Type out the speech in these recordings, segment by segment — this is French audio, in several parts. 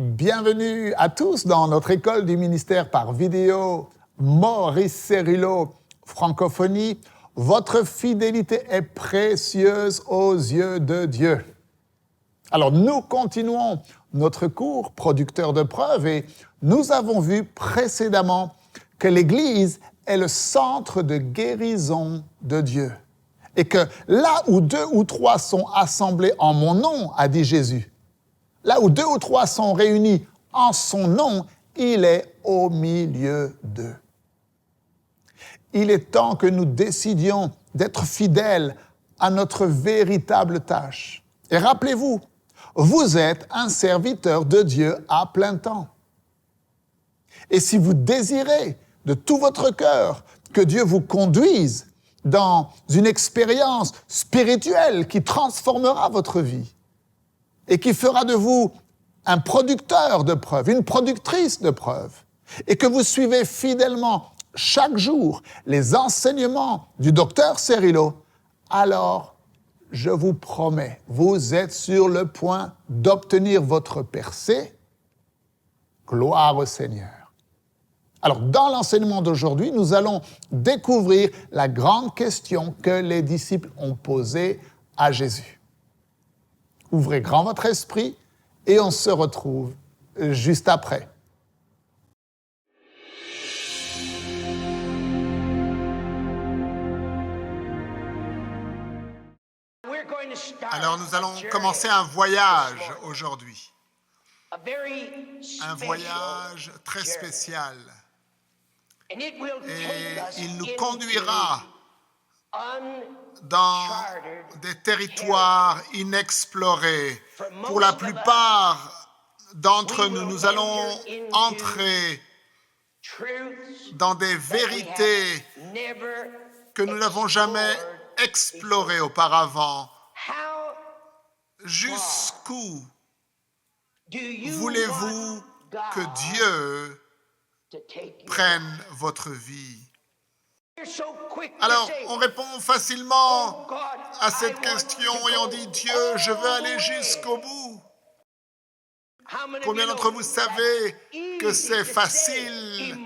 Bienvenue à tous dans notre école du ministère par vidéo, Maurice Cérillo, francophonie. Votre fidélité est précieuse aux yeux de Dieu. Alors, nous continuons notre cours producteur de preuves et nous avons vu précédemment que l'Église est le centre de guérison de Dieu. Et que là où 2 ou 3 sont assemblés en mon nom, a dit Jésus, là où 2 ou 3 sont réunis en son nom, il est au milieu d'eux. Il est temps que nous décidions d'être fidèles à notre véritable tâche. Et rappelez-vous, vous êtes un serviteur de Dieu à plein temps. Et si vous désirez de tout votre cœur que Dieu vous conduise dans une expérience spirituelle qui transformera votre vie et qui fera de vous un producteur de preuves, une productrice de preuves, et que vous suivez fidèlement chaque jour les enseignements du docteur Cérillo, alors je vous promets, vous êtes sur le point d'obtenir votre percée. Gloire au Seigneur. Alors, dans l'enseignement d'aujourd'hui, nous allons découvrir la grande question que les disciples ont posée à Jésus. Ouvrez grand votre esprit et on se retrouve juste après. Alors nous allons commencer un voyage aujourd'hui. Un voyage très spécial. Et il nous conduira dans des territoires inexplorés. Pour la plupart d'entre nous, nous allons entrer dans des vérités que nous n'avons jamais explorées auparavant. Jusqu'où voulez-vous que Dieu prenne votre vie? Alors, on répond facilement à cette question et on dit, Dieu, je veux aller jusqu'au bout. Combien d'entre vous savez que c'est facile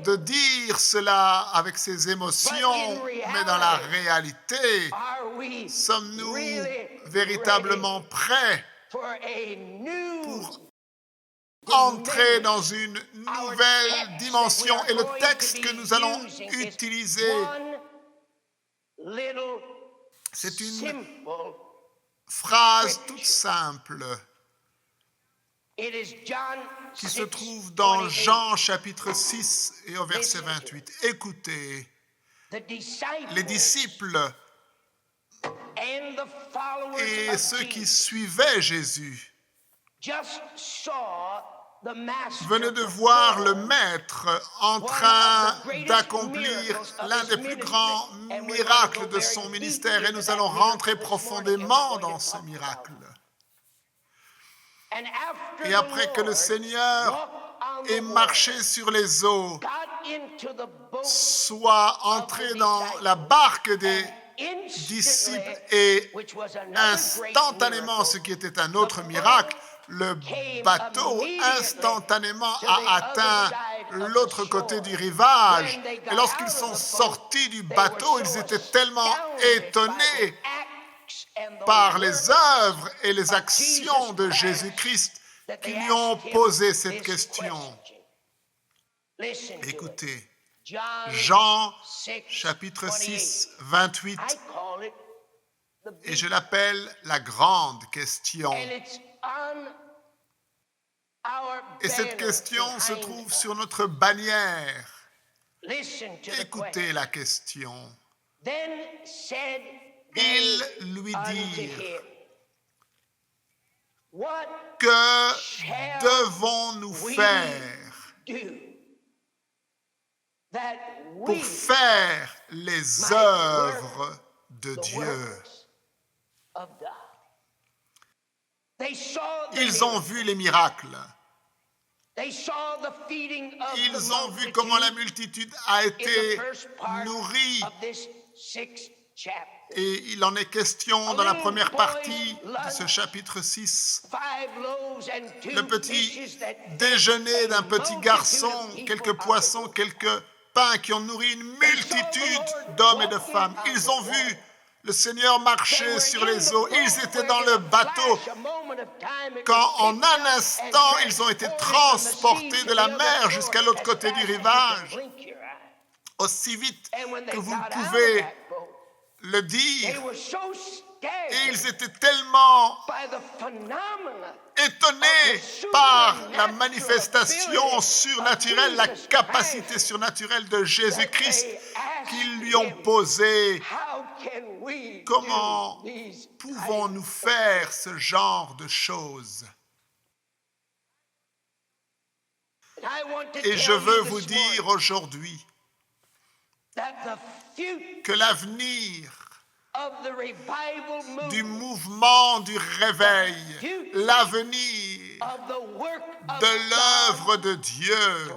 de dire cela avec ses émotions, mais dans la réalité, sommes-nous véritablement prêts pour entrer dans une nouvelle dimension? Et le texte que nous allons utiliser, c'est une phrase toute simple qui se trouve dans Jean chapitre 6 et au verset 28. Écoutez, les disciples et ceux qui suivaient Jésus venaient de voir le Maître en train d'accomplir l'un des plus grands miracles de son ministère et nous allons rentrer profondément dans ce miracle. Et après que le Seigneur ait marché sur les eaux, soit entré dans la barque des disciples et instantanément, ce qui était un autre miracle, le bateau instantanément a atteint l'autre côté du rivage. Et lorsqu'ils sont sortis du bateau, ils étaient tellement étonnés par les œuvres et les actions de Jésus-Christ qui lui ont posé cette question. Écoutez, Jean chapitre 6, 28, et je l'appelle la grande question. Et cette question se trouve sur notre bannière. Écoutez la question. Ils lui dirent, que devons-nous faire pour faire les œuvres de Dieu? Ils ont vu les miracles. Ils ont vu comment la multitude a été nourrie Et il en est question dans la première partie de ce chapitre 6. Le petit déjeuner d'un petit garçon, quelques poissons, quelques pains qui ont nourri une multitude d'hommes et de femmes. Ils ont vu le Seigneur marcher sur les eaux. Ils étaient dans le bateau quand en un instant ils ont été transportés de la mer jusqu'à l'autre côté du rivage. Aussi vite que vous pouvez le dire. Et ils étaient tellement étonnés par la manifestation surnaturelle, la capacité surnaturelle de Jésus-Christ qu'ils lui ont posé. Comment pouvons-nous faire ce genre de choses? Et je veux vous dire aujourd'hui que l'avenir du mouvement du réveil, l'avenir de l'œuvre de Dieu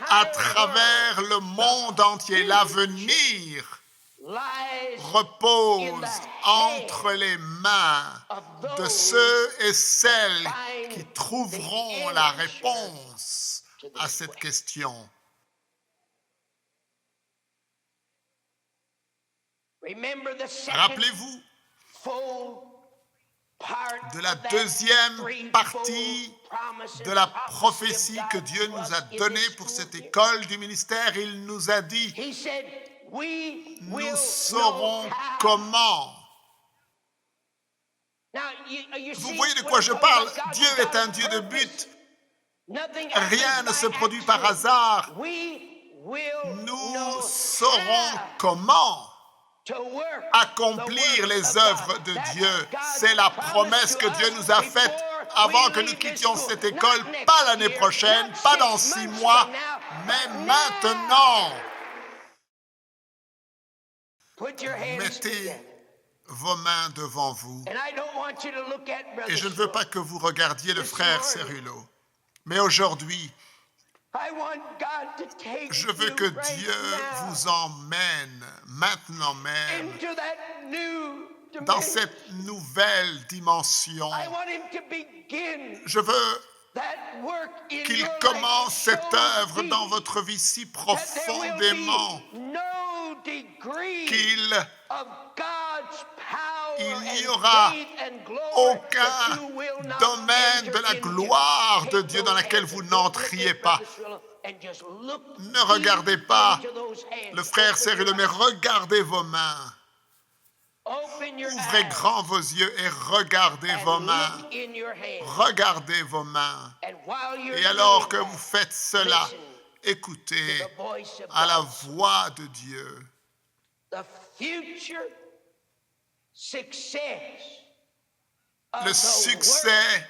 à travers le monde entier, l'avenir repose entre les mains de ceux et celles qui trouveront la réponse à cette question. Rappelez-vous de la deuxième partie de la prophétie que Dieu nous a donnée pour cette école du ministère. Il nous a dit, nous saurons comment. Vous voyez de quoi je parle? Dieu est un Dieu de but. Rien ne se produit par hasard. Nous saurons comment accomplir les œuvres de Dieu. C'est la promesse que Dieu nous a faite avant que nous quittions cette école, pas l'année prochaine, pas dans 6 mois, mais maintenant. Mettez vos mains devant vous. Et je ne veux pas que vous regardiez le frère Cerullo, mais aujourd'hui, je veux que Dieu vous emmène maintenant même dans cette nouvelle dimension. Je veux qu'il commence cette œuvre dans votre vie si profondément qu'il n'y aura aucun domaine de la gloire de Dieu dans lequel vous n'entriez pas. Ne regardez pas le frère Cerullo, mais regardez vos mains. Ouvrez grand vos yeux et regardez vos mains. Regardez vos mains. Et alors que vous faites cela, écoutez à la voix de Dieu. Le succès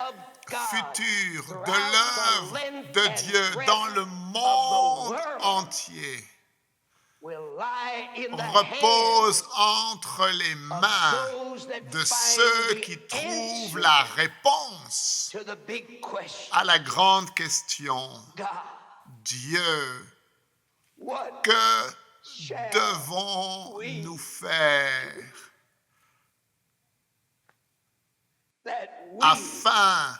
futur de l'œuvre de Dieu dans le monde entier repose entre les mains de ceux qui trouvent la réponse à la grande question. Dieu, que devons-nous faire afin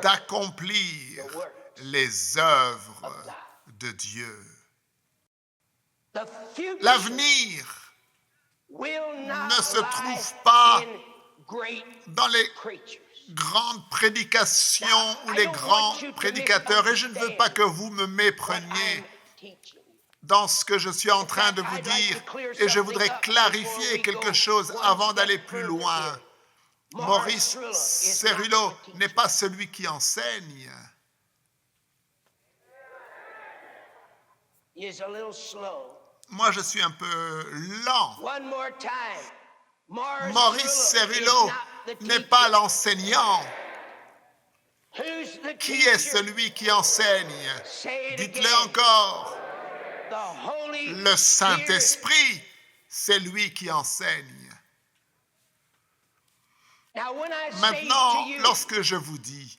d'accomplir les œuvres de Dieu? L'avenir ne se trouve pas dans les grandes prédications ou les grands prédicateurs, et je ne veux pas que vous me mépreniez dans ce que je suis en train de vous dire, et je voudrais clarifier quelque chose avant d'aller plus loin. Maurice Cerullo n'est pas celui qui enseigne. Moi, je suis un peu lent. Maurice Cerullo n'est pas l'enseignant. Qui est celui qui enseigne? Dites-le encore. Le Saint-Esprit, c'est lui qui enseigne. Maintenant, lorsque je vous dis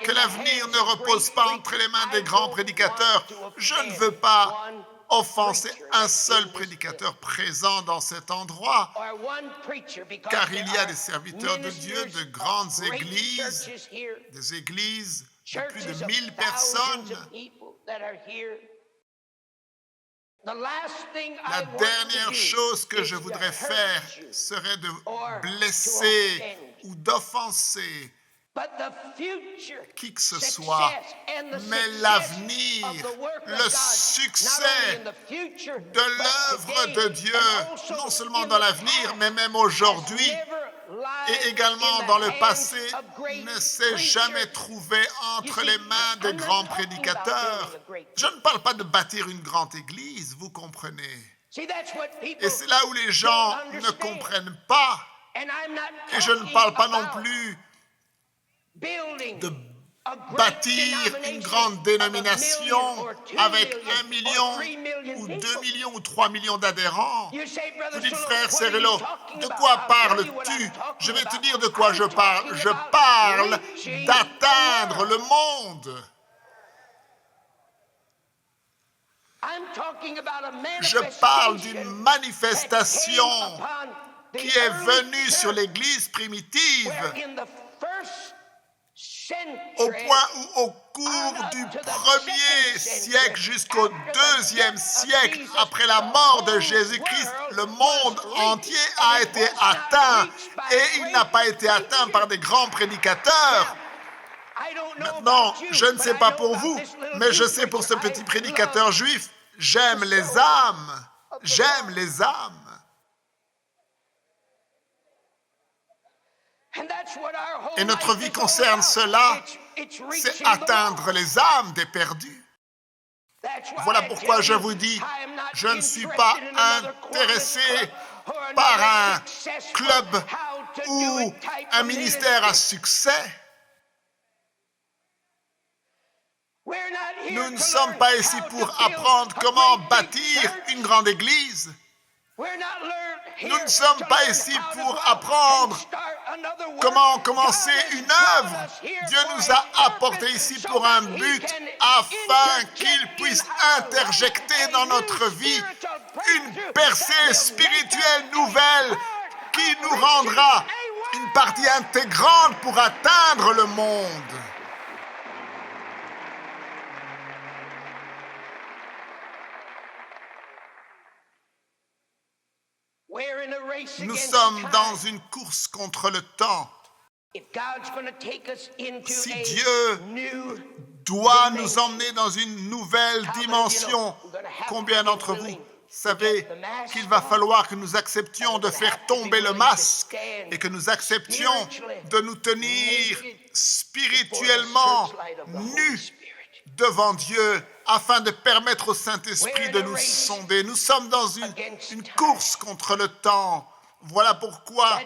que l'avenir ne repose pas entre les mains des grands prédicateurs, je ne veux pas offenser un seul prédicateur présent dans cet endroit, car il y a des serviteurs de Dieu, de grandes églises, des églises de plus de 1000 personnes. La dernière chose que je voudrais faire serait de blesser ou d'offenser qui que ce soit, mais l'avenir, le succès de l'œuvre de Dieu, non seulement dans l'avenir, mais même aujourd'hui, et également dans le passé, ne s'est jamais trouvé entre les mains des grands prédicateurs. Je ne parle pas de bâtir une grande église, vous comprenez. Et c'est là où les gens ne comprennent pas. Et je ne parle pas non plus de bâtir une grande dénomination avec 1 million ou 2 millions ou 3 millions d'adhérents. Vous dites, frère Cerullo, de quoi parles-tu? Je vais te dire de quoi je parle. Je parle d'atteindre le monde. Je parle d'une manifestation qui est venue sur l'Église primitive au point où, au cours du 1er siècle jusqu'au 2e siècle, après la mort de Jésus-Christ, le monde entier a été atteint et il n'a pas été atteint par des grands prédicateurs. Maintenant, je ne sais pas pour vous, mais je sais pour ce petit prédicateur juif, j'aime les âmes, j'aime les âmes. Et notre vie concerne cela, c'est atteindre les âmes des perdus. Voilà pourquoi je vous dis, je ne suis pas intéressé par un club ou un ministère à succès. Nous ne sommes pas ici pour apprendre comment bâtir une grande église. Nous ne sommes pas ici pour apprendre comment commencer une œuvre. Dieu nous a apportés ici pour un but, afin qu'il puisse interjecter dans notre vie une percée spirituelle nouvelle qui nous rendra une partie intégrante pour atteindre le monde. Nous sommes dans une course contre le temps. Si Dieu doit nous emmener dans une nouvelle dimension, combien d'entre vous savez qu'il va falloir que nous acceptions de faire tomber le masque et que nous acceptions de nous tenir spirituellement nus devant Dieu afin de permettre au Saint-Esprit de nous sonder. Nous sommes dans une course contre le temps. Voilà pourquoi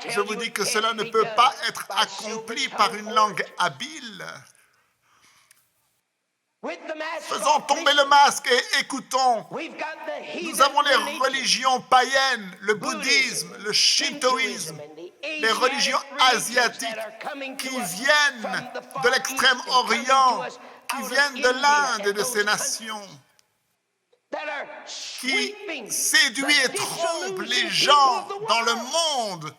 je vous dis que cela ne peut pas être accompli par une langue habile. Faisons tomber le masque et écoutons. Nous avons les religions païennes, le bouddhisme, le shintoïsme, les religions asiatiques qui viennent de l'extrême-orient, qui viennent de l'Inde et de ces nations, qui séduit et trompe les gens dans le monde.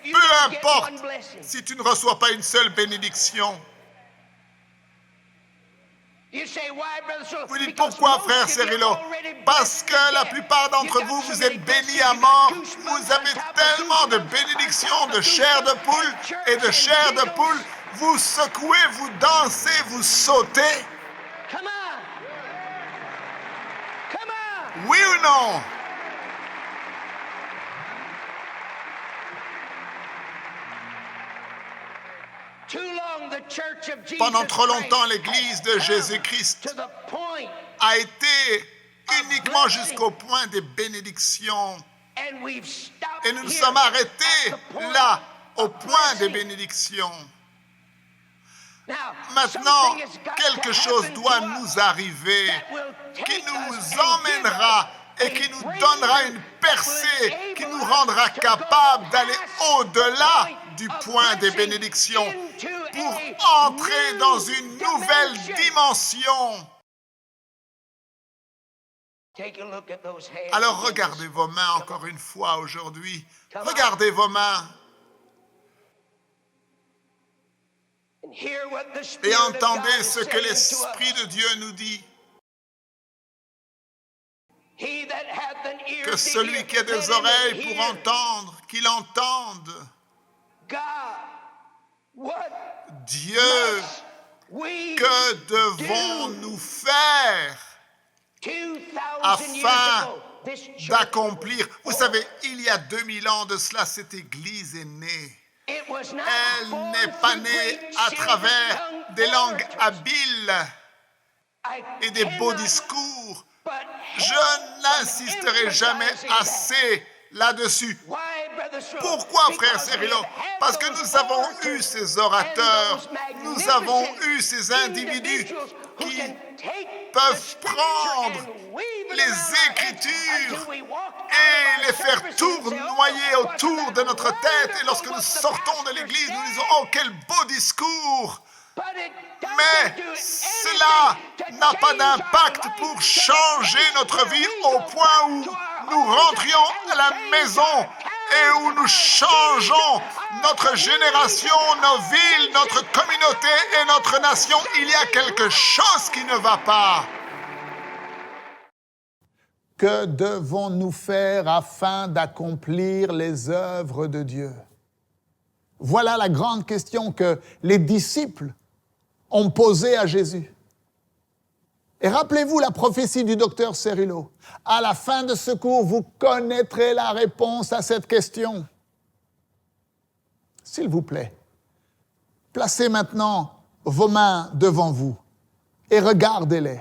Peu importe si tu ne reçois pas une seule bénédiction. Vous dites pourquoi, frère Cerullo? Parce que la plupart d'entre vous, vous êtes bénis à mort. Vous avez tellement de bénédictions de chair de poule et de chair de poule. Vous secouez, vous dansez, vous sautez. Oui ou non? Pendant trop longtemps, l'Église de Jésus-Christ a été uniquement jusqu'au point des bénédictions. Et nous nous sommes arrêtés là, au point des bénédictions. Maintenant, quelque chose doit nous arriver qui nous emmènera et qui nous donnera une percée, qui nous rendra capables d'aller au-delà du point des bénédictions pour entrer dans une nouvelle dimension Alors regardez vos mains encore une fois aujourd'hui. Regardez vos mains et entendez ce que l'Esprit de Dieu nous dit. Que celui qui a des oreilles pour entendre, qu'il entende. Dieu, que devons-nous faire afin d'accomplir? Vous savez, il y a 2000 ans de cela, cette Église est née. Elle n'est pas née à travers des langues habiles et des beaux discours. Je n'insisterai jamais assez là-dessus. Pourquoi, frère Cyrilo? Parce que nous avons eu ces orateurs, nous avons eu ces individus qui peuvent prendre les Écritures et les faire tournoyer autour de notre tête. Et lorsque nous sortons de l'Église, nous disons « Oh, quel beau discours !» Mais cela n'a pas d'impact pour changer notre vie au point où nous rentrions à la maison et où nous changeons notre génération, nos villes, notre communauté et notre nation. Il y a quelque chose qui ne va pas. Que devons-nous faire afin d'accomplir les œuvres de Dieu? Voilà la grande question que les disciples ont posée à Jésus. Et rappelez-vous la prophétie du docteur Cyrilo. À la fin de ce cours, vous connaîtrez la réponse à cette question. S'il vous plaît, placez maintenant vos mains devant vous et regardez-les.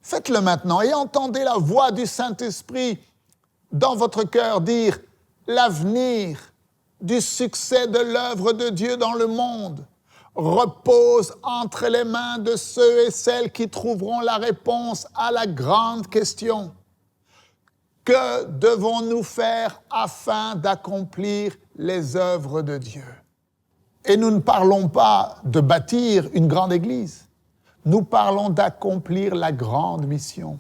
Faites-le maintenant et entendez la voix du Saint-Esprit dans votre cœur dire « L'avenir du succès de l'œuvre de Dieu dans le monde repose entre les mains de ceux et celles qui trouveront la réponse à la grande question. Que devons-nous faire afin d'accomplir les œuvres de Dieu? » Et nous ne parlons pas de bâtir une grande église. Nous parlons d'accomplir la grande mission.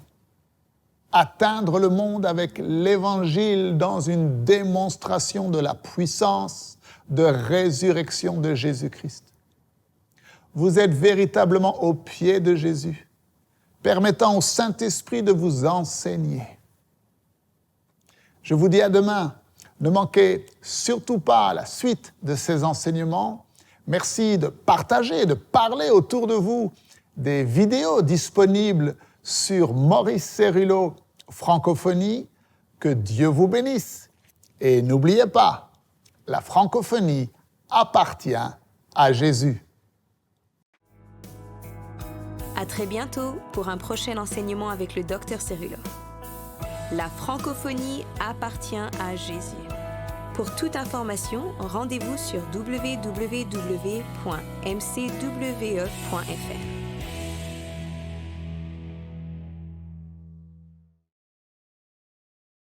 Atteindre le monde avec l'Évangile dans une démonstration de la puissance de résurrection de Jésus-Christ. Vous êtes véritablement au pied de Jésus, permettant au Saint-Esprit de vous enseigner. Je vous dis à demain. Ne manquez surtout pas la suite de ces enseignements. Merci de partager, de parler autour de vous des vidéos disponibles sur Maurice Cyrilo Francophonie. Que Dieu vous bénisse. Et n'oubliez pas, la francophonie appartient à Jésus. À très bientôt pour un prochain enseignement avec le Dr Cyrilo. La francophonie appartient à Jésus. Pour toute information, rendez-vous sur www.mcwe.fr.